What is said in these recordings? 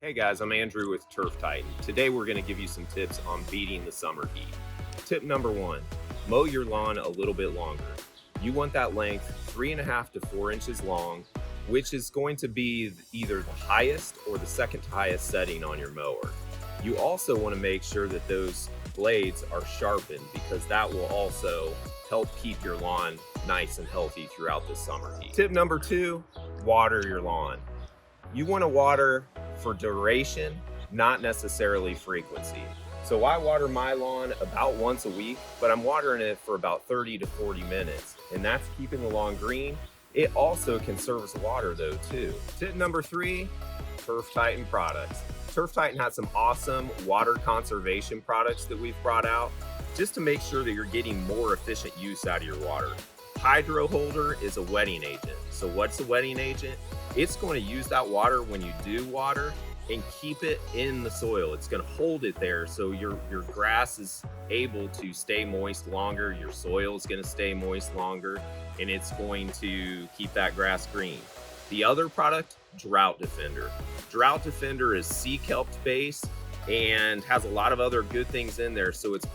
Hey guys, I'm Andrew with Turf Titan. Today we're going to give you some tips on beating the summer heat. Tip number one, mow your lawn a little bit longer. You want that length 3.5 to 4 inches long, which is going to be either the highest or the second highest setting on your mower. You also want to make sure that those blades are sharpened because that will also help keep your lawn nice and healthy throughout the summer heat. Tip number two, water your lawn. You want to water for duration, not necessarily frequency. So I water my lawn about once a week, but I'm watering it for about 30 to 40 minutes, and that's keeping the lawn green. It also can serve as water though too. Tip number three, Turf Titan products. Turf Titan has some awesome water conservation products that we've brought out just to make sure that you're getting more efficient use out of your water. Hydro Holder is a wetting agent. So what's a wetting agent? It's going to use that water when you do water and keep it in the soil. It's going to hold it there so your grass is able to stay moist longer, your soil is going to stay moist longer, and it's going to keep that grass green. The other product, Drought Defender. Drought Defender is sea kelp based and has a lot of other good things in there. So it's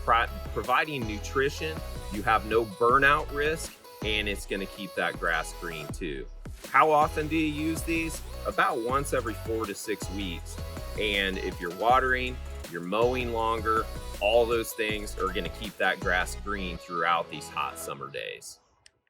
providing nutrition, you have no burnout risk, and it's going to keep that grass green too. How often do you use these? About once every 4 to 6 weeks. And if you're watering, you're mowing longer, all those things are going to keep that grass green throughout these hot summer days.